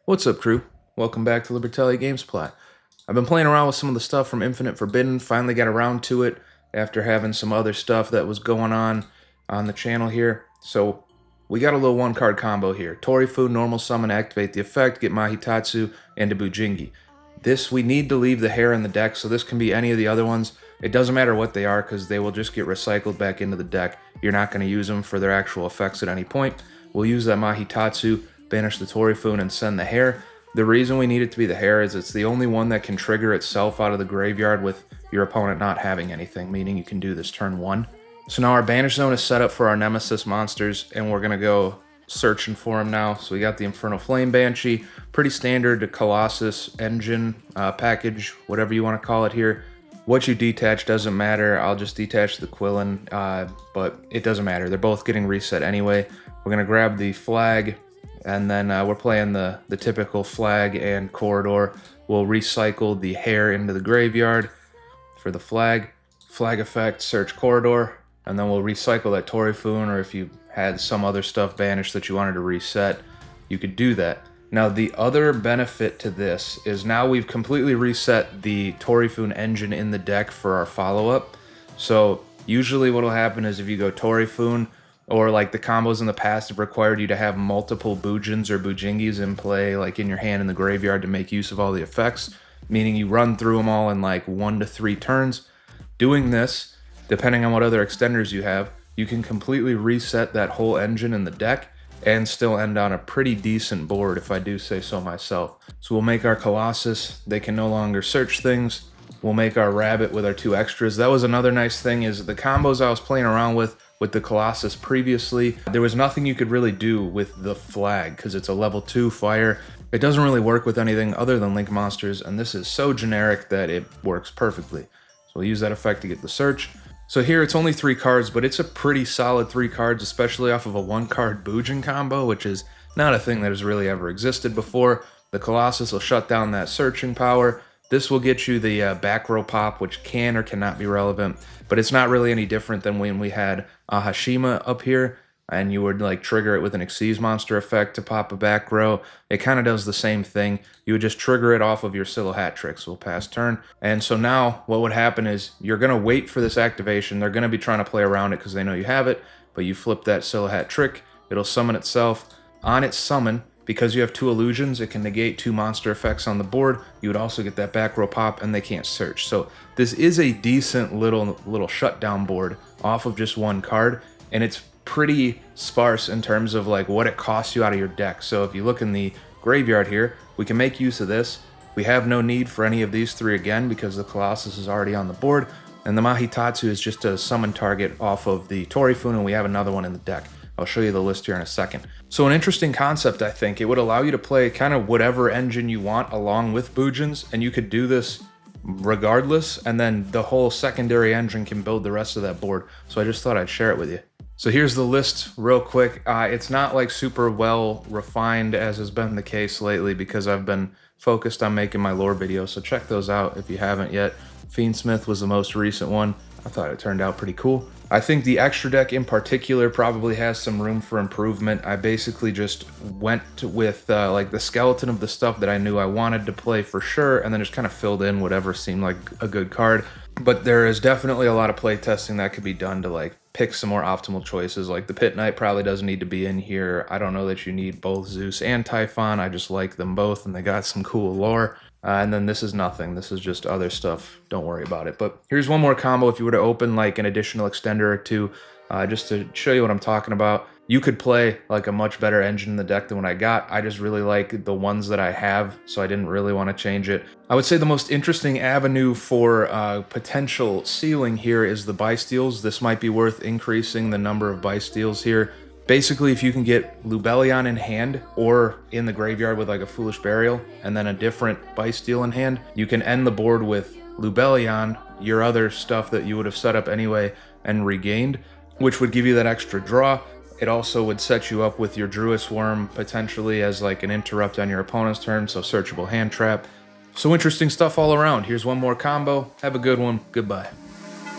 What's up, crew? Welcome back to Libertalia Games Plot. I've been playing around with some of the stuff from Infinite Forbidden, finally got around to it after having some other stuff that was going on the channel here. So, we got a little one-card combo here. Torifu, normal summon, activate the effect, get Mahitatsu, and a Bujingi. This, we need to leave the hair in the deck, so this can be any of the other ones. It doesn't matter what they are, because they will just get recycled back into the deck. You're not going to use them for their actual effects at any point. We'll use that Mahitatsu, banish the Torifu, and send the hair. The reason we need it to be the hair is it's the only one that can trigger itself out of the graveyard with your opponent not having anything, meaning you can do this turn 1. So now our banish zone is set up for our nemesis monsters, and we're going to go searching for them now. So we got the Infernal Flame Banshee, pretty standard Colossus engine package, whatever you want to call it here. What you detach doesn't matter. I'll just detach the Quillen, but it doesn't matter. They're both getting reset anyway. We're going to grab the flag, and then we're playing the typical flag and corridor. We'll recycle the hair into the graveyard for the flag. Flag effect, search corridor, and then we'll recycle that Torifu, or if you had some other stuff banished that you wanted to reset, you could do that. Now, the other benefit to this is now we've completely reset the Torifu engine in the deck for our follow-up. So usually what will happen is if you go Torifu, or like the combos in the past have required you to have multiple Bujins or Bujingis in play, like in your hand in the graveyard to make use of all the effects, meaning you run through them all in like 1 to 3 turns. Doing this, depending on what other extenders you have, you can completely reset that whole engine in the deck and still end on a pretty decent board, if I do say so myself. So we'll make our Colossus, they can no longer search things. We'll make our Rabbit with our 2 extras. That was another nice thing, is the combos I was playing around with the Colossus previously, there was nothing you could really do with the flag because it's a level 2 fire. It doesn't really work with anything other than Link monsters, and this is so generic that it works perfectly. So we'll use that effect to get the search. So here it's only 3 cards, but it's a pretty solid 3 cards, especially off of a 1-card Bujin combo, which is not a thing that has really ever existed before. The Colossus will shut down that searching power. This will get you the back row pop, which can or cannot be relevant, but it's not really any different than when we had Hashima up here, and you would like trigger it with an Xyz monster effect to pop a back row. It kind of does the same thing. You would just trigger it off of your Silo Hat Trick, so we'll pass turn. And so now what would happen is you're going to wait for this activation. They're going to be trying to play around it because they know you have it, but you flip that Silo Hat Trick, it'll summon itself. On its summon, because you have 2 illusions, it can negate 2 monster effects on the board. You would also get that back row pop, and they can't search. So this is a decent little shutdown board off of just 1 card, and it's pretty sparse in terms of like what it costs you out of your deck. So if you look in the graveyard here, we can make use of this. We have no need for any of these 3 again because the Colossus is already on the board, and the Mahitatsu is just a summon target off of the Torifu, and we have another one in the deck. I'll show you the list here in a second. So an interesting concept, I think. It would allow you to play kind of whatever engine you want along with Bujins, and you could do this regardless, and then the whole secondary engine can build the rest of that board. So I just thought I'd share it with you. So here's the list real quick. It's not like super well refined as has been the case lately because I've been focused on making my lore videos, so check those out if you haven't yet. Fiendsmith was the most recent one. I thought it turned out pretty cool. I think the extra deck in particular probably has some room for improvement. I basically just went with like the skeleton of the stuff that I knew I wanted to play for sure, and then just kind of filled in whatever seemed like a good card. But there is definitely a lot of play testing that could be done to like pick some more optimal choices. Like the Pit Knight probably doesn't need to be in here. I don't know that you need both Zeus and Typhon. I just like them both, and they got some cool lore. And then this is nothing. This is just other stuff. Don't worry about it. But here's one more combo if you were to open like an additional extender or 2, just to show you what I'm talking about. You could play like a much better engine in the deck than what I got. I just really like the ones that I have, so I didn't really want to change it. I would say the most interesting avenue for potential ceiling here is the Bystials. This might be worth increasing the number of Bystials here. Basically, if you can get Lubellion in hand or in the graveyard with like a Foolish Burial and then a different Bystial in hand, you can end the board with Lubellion, your other stuff that you would have set up anyway and regained, which would give you that extra draw. It also would set you up with your Druis Worm potentially as like an interrupt on your opponent's turn, so searchable hand trap. So interesting stuff all around. Here's one more combo. Have a good one. Goodbye.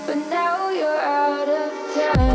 But now you're out of time.